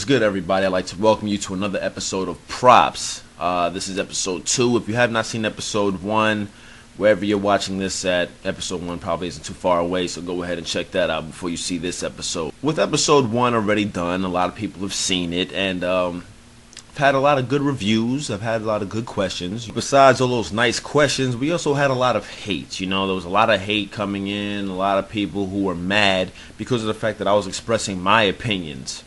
What's good, everybody? I'd like to welcome you to another episode of Props. This is episode 2. If you have not seen episode 1, wherever you're watching this at, episode 1 probably isn't too far away, so go ahead and check that out before you see this episode. With episode 1 already done, a lot of people have seen it, and I've had a lot of good reviews. I've had a lot of good questions. Besides all those nice questions, we also had a lot of hate. You know, there was a lot of hate coming in, a lot of people who were mad because of the fact that I was expressing my opinions.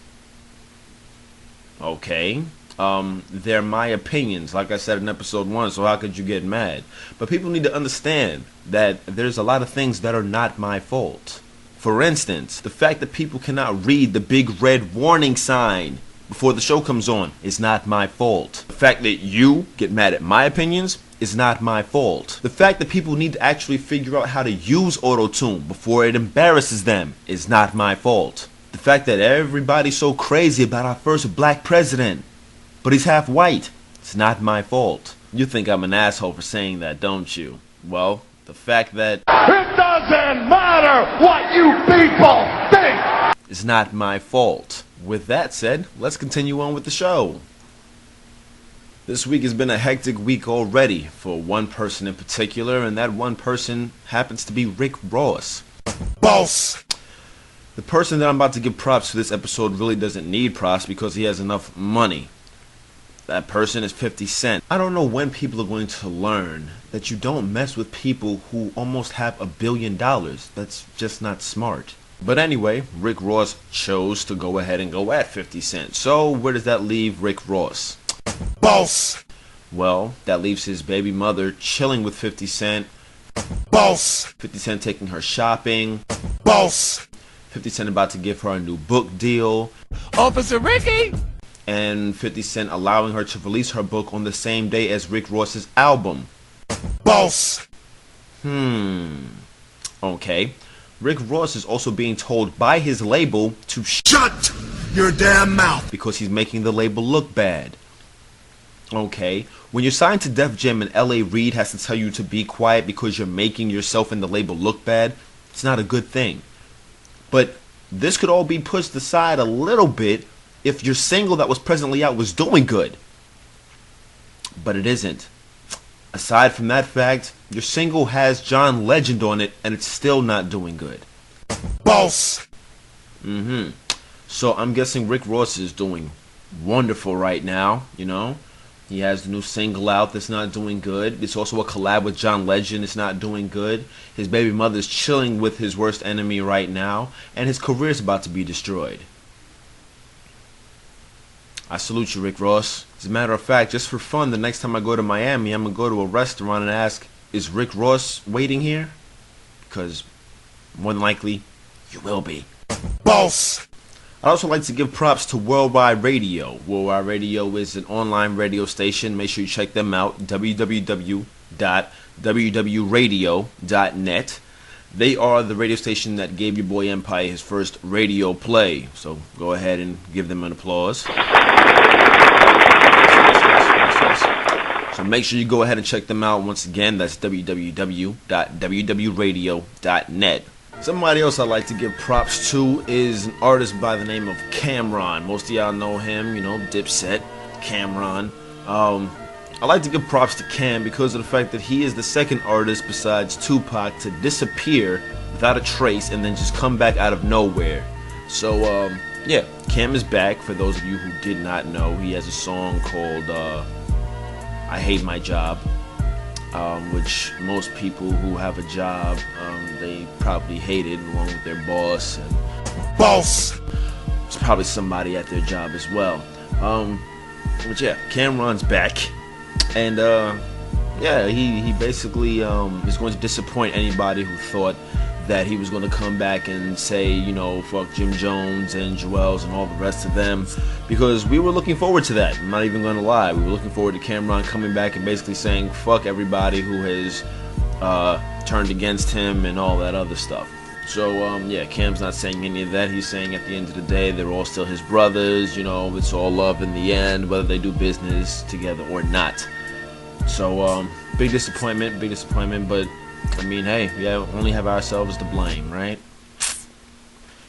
Okay, they're my opinions, like I said in episode 1, so how could you get mad? But people need to understand that there's a lot of things that are not my fault. For instance, the fact that people cannot read the big red warning sign before the show comes on is not my fault. The fact that you get mad at my opinions is not my fault. The fact that people need to actually figure out how to use auto-tune before it embarrasses them is not my fault. The fact that everybody's so crazy about our first black president, but he's half white, it's not my fault. You think I'm an asshole for saying that, don't you? Well, the fact that it doesn't matter what you people think is not my fault. With that said, let's continue on with the show. This week has been a hectic week already for one person in particular, and that one person happens to be Rick Ross. Boss! The person that I'm about to give props to this episode really doesn't need props because he has enough money. That person is 50 Cent. I don't know when people are going to learn that you don't mess with people who almost have $1 billion. That's just not smart. But anyway, Rick Ross chose to go ahead and go at 50 Cent. So where does that leave Rick Ross? Boss! Well, that leaves his baby mother chilling with 50 Cent. Boss! 50 Cent taking her shopping. Boss! 50 Cent about to give her a new book deal. Officer Ricky! And 50 Cent allowing her to release her book on the same day as Rick Ross's album. Boss! Okay. Rick Ross is also being told by his label to shut your damn mouth because he's making the label look bad. Okay. When you're signed to Def Jam and L.A. Reid has to tell you to be quiet because you're making yourself and the label look bad, it's not a good thing. But this could all be pushed aside a little bit if your single that was presently out was doing good. But it isn't. Aside from that fact, your single has John Legend on it and it's still not doing good. Boss! So I'm guessing Rick Ross is doing wonderful right now, you know? He has the new single out that's not doing good. It's also a collab with John Legend. It's not doing good. His baby mother's chilling with his worst enemy right now. And his career's about to be destroyed. I salute you, Rick Ross. As a matter of fact, just for fun, the next time I go to Miami, I'm going to go to a restaurant and ask, is Rick Ross waiting here? Because more than likely, you will be. Boss! I'd also like to give props to Worldwide Radio. Worldwide Radio is an online radio station. Make sure you check them out, www.wwradio.net. They are the radio station that gave your boy M-Pyre his first radio play. So go ahead and give them an applause. So make sure you go ahead and check them out. Once again, that's www.wwradio.net. Somebody else I'd like to give props to is an artist by the name of Camron. Most of y'all know him, you know, Dipset, Camron. I like to give props to Cam because of the fact that he is the second artist besides Tupac to disappear without a trace and then just come back out of nowhere. So, yeah, Cam is back. For those of you who did not know, he has a song called I Hate My Job. Which most people who have a job, they probably hate it along with their boss. And boss! There's probably somebody at their job as well. But yeah, Camron's back. And yeah, he basically is going to disappoint anybody who thought that he was going to come back and say, you know, fuck Jim Jones and Joel's and all the rest of them, because we were looking forward to that. I'm not even going to lie. We were looking forward to Camron coming back and basically saying fuck everybody who has turned against him and all that other stuff. So yeah, Cam's not saying any of that. He's saying at the end of the day, they're all still his brothers, you know, it's all love in the end, whether they do business together or not. So big disappointment, but I mean, hey, we only have ourselves to blame, right?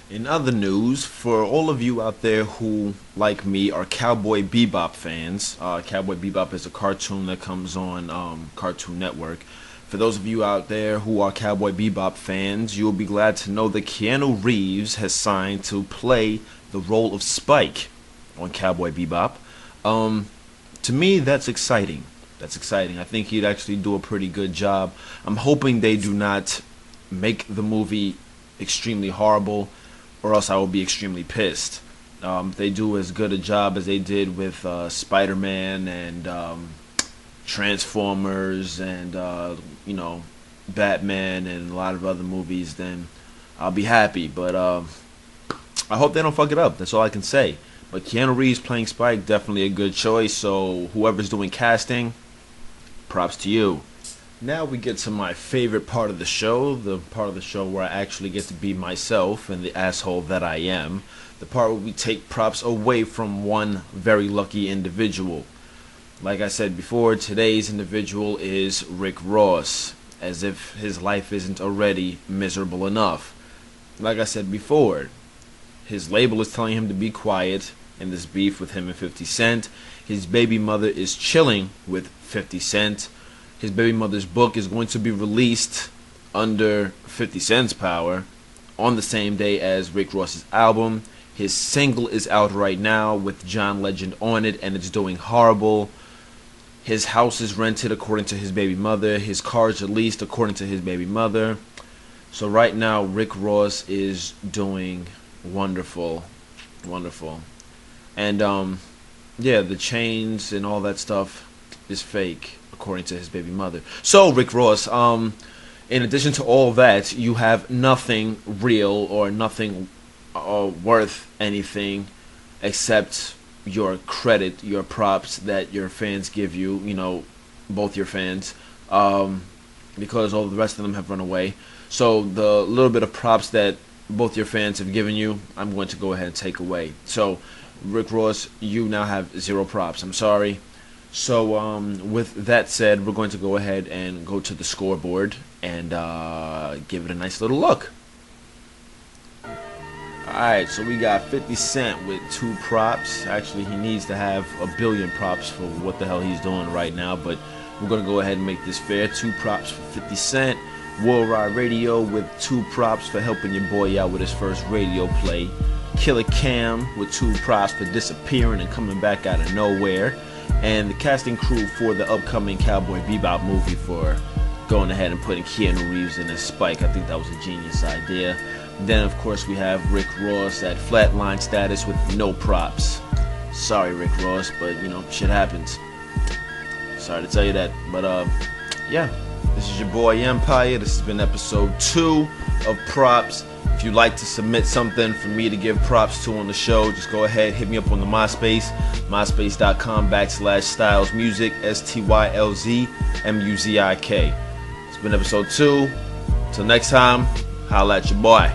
In other news, for all of you out there who, like me, are Cowboy Bebop fans, Cowboy Bebop is a cartoon that comes on Cartoon Network. For those of you out there who are Cowboy Bebop fans, you'll be glad to know that Keanu Reeves has signed to play the role of Spike on Cowboy Bebop. To me, that's exciting. That's exciting. I think he'd actually do a pretty good job. I'm hoping they do not make the movie extremely horrible, or else I will be extremely pissed. If they do as good a job as they did with Spider-Man and Transformers and Batman and a lot of other movies, then I'll be happy. But I hope they don't fuck it up. That's all I can say. But Keanu Reeves playing Spike, definitely a good choice. So whoever's doing casting, props to you. Now we get to my favorite part of the show, the part of the show where I actually get to be myself and the asshole that I am. The part where we take props away from one very lucky individual. Like I said before, today's individual is Rick Ross, as if his life isn't already miserable enough. Like I said before, his label is telling him to be quiet in this beef with him and 50 Cent. His baby mother is chilling with 50 Cent. His baby mother's book is going to be released under 50 Cent's power on the same day as Rick Ross's album. His single is out right now with John Legend on it, and it's doing horrible. His house is rented according to his baby mother. His cars are leased according to his baby mother. So right now, Rick Ross is doing wonderful. Wonderful. And, yeah, the chains and all that stuff is fake, according to his baby mother. So, Rick Ross, in addition to all that, you have nothing real or nothing worth anything except your credit, your props that your fans give you, both your fans, because all the rest of them have run away. So, the little bit of props that both your fans have given you, I'm going to go ahead and take away. So, Rick Ross, you now have 0 props. I'm sorry. So, with that said, we're going to go ahead and go to the scoreboard and give it a nice little look. Alright, so we got 50 Cent with 2 props. Actually, he needs to have a billion props for what the hell he's doing right now, but we're going to go ahead and make this fair. 2 props for 50 Cent. World Ride Radio with 2 props for helping your boy out with his first radio play. Killer Cam with 2 props for disappearing and coming back out of nowhere. And the casting crew for the upcoming Cowboy Bebop movie for going ahead and putting Keanu Reeves in as Spike. I think that was a genius idea. Then, of course, we have Rick Ross at flatline status with no props. Sorry, Rick Ross, but, shit happens. Sorry to tell you that. But, yeah. This is your boy M-Pyre. This has been episode 2 of Props. If you'd like to submit something for me to give props to on the show, just go ahead, hit me up on the MySpace, myspace.com/stylesmusic, STYLZMUZIK. It's been episode 2. Till next time, holla at your boy.